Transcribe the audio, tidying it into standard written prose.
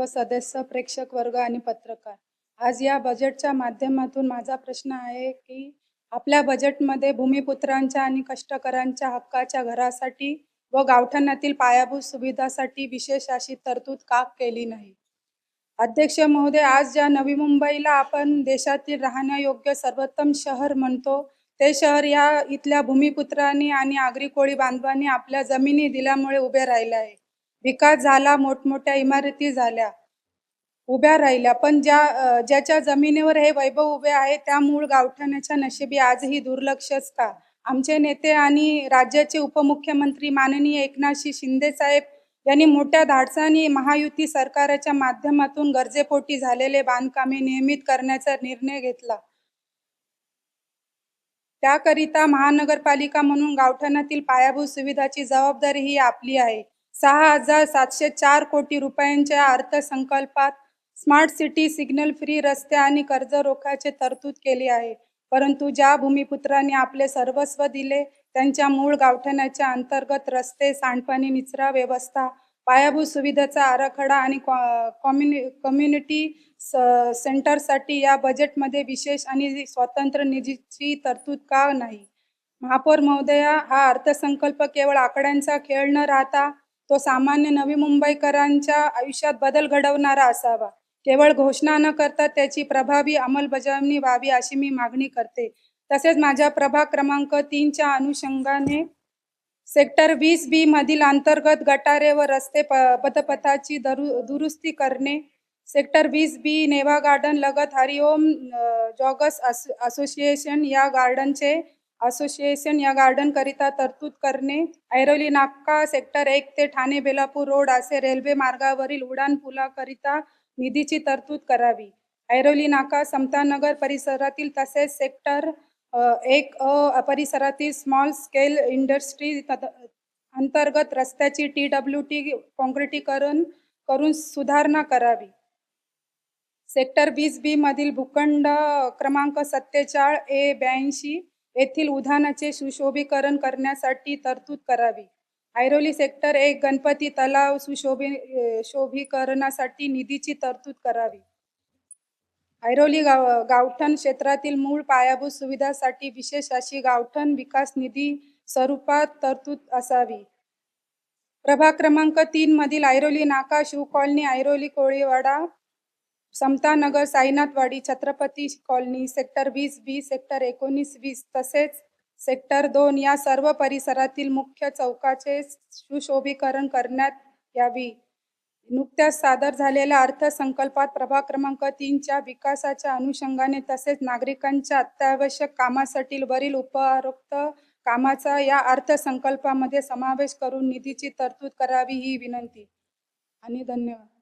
सर्व सदस्य, प्रेक्षक वर्ग आणि पत्रकार. आज या बजेटच्या माध्यमातून माझा प्रश्न आहे की आपल्या बजेटमध्ये भूमिपुत्रांच्या आणि कष्टकऱ्यांच्या हक्काच्या घरासाठी व गावठाणातील पायाभूत सुविधासाठी विशेष अशी तरतूद का केली नाही? अध्यक्ष महोदय, आज ज्या नवी मुंबईला आपण देशातील राहण्यायोग्य सर्वोत्तम शहर म्हणतो, ते शहर या इथल्या भूमिपुत्रांनी आणि आगरी कोळी बांधवांनी आपल्या जमिनी दिल्यामुळे उभे राहिले आहे. विकास झाला, मोठमोठ्या इमारती झाल्या, उभ्या राहिल्या, पण ज्याच्या जमिनीवर हे वैभव उभे आहे त्या मूळ गावठाणाच्या नशिबी आजही दुर्लक्षच का? आमचे नेते आणि राज्याचे उपमुख्यमंत्री माननीय एकनाथजी शिंदे साहेब यांनी मोठ्या धाडसाने महायुती सरकारच्या माध्यमातून गरजेपोटी झालेले बांधकामे नियमित करण्याचा निर्णय घेतला. त्याकरिता महानगरपालिका म्हणून गावठाणातील पायाभूत सुविधाची जबाबदारी ही आपली आहे. 6,704 कोटी रुपयांच्या अर्थसंकल्पात स्मार्ट सिटी, सिग्नल फ्री रस्ते आणि कर्ज रोख्याचे तरतूद केली आहे. परंतु ज्या भूमिपुत्रांनी आपले सर्वस्व दिले त्यांच्या मूळ गावठाणाच्या अंतर्गत रस्ते, सांडपाणी निचरा व्यवस्था, पायाभूत सुविधाचा आराखडा आणि कम्युनिटी सेंटरसाठी या बजेटमध्ये विशेष आणि स्वतंत्र निधीची तरतूद का नाही? महापौर महोदया, हा अर्थसंकल्प केवळ आकड्यांचा खेळ न राहता तो सामान्य नवी मुंबईकरांच्या आयुष्यात बदल घडवणारा असावा. केवळ घोषणा न करता त्याची प्रभावी अंमलबजावणी व्हावी अशी मी मागणी करते. तसेच माझ्या प्रभाग क्रमांक 3च्या अनुषंगाने सेक्टर 20B मधील अंतर्गत गटारे व रस्ते पदपथाची दुरुस्ती करणे, सेक्टर 20B नेवा गार्डन लगत हरिओम जॉगर्स असोसिएशन या गार्डन करिता तरतूद करणे, ऐरोली नाका सेक्टर 1 ते ठाणे बेलापूर रोड असे रेल्वे मार्गावरील उड्डाण पुलाकरिता निधीची तरतूद करावी. ऐरोली नाका समतानगर परिसरातील तसेच सेक्टर 1A परिसरातील स्मॉल स्केल इंडस्ट्री अंतर्गत रस्त्याची TWT काँक्रिटीकरण करून सुधारणा करावी. सेक्टर 20B मधील भूखंड क्रमांक 47A82 येथील उद्यानाचे सुशोभीकरण करण्यासाठी तरतूद करावी. ऐरोली सेक्टर 1 गणपती तलाव सुशोभीकरणासाठी निधीची तरतूद करावी. ऐरोली गावठण क्षेत्रातील मूळ पायाभूत सुविधासाठी विशेष अशी गावठण विकास निधी स्वरूपात तरतूद असावी. प्रभाग क्रमांक 3 मधील Airoli Naka, Shiv colony, Airoli Koliwada, Samtanagar, Sainathwadi, Chhatrapati colony, sector 20B, sector 19-20 तसेच सेक्टर 2 या सर्व परिसरातील मुख्य चौकाचे सुशोभीकरण करण्यात यावी. नुकत्याच सादर झालेल्या अर्थसंकल्पात प्रभाग क्रमांक 3च्या विकासाच्या अनुषंगाने तसेच नागरिकांच्या अत्यावश्यक कामासाठी वरील उपरोक्त कामाचा या अर्थसंकल्पामध्ये समावेश करून निधीची तरतूद करावी ही विनंती आणि धन्यवाद.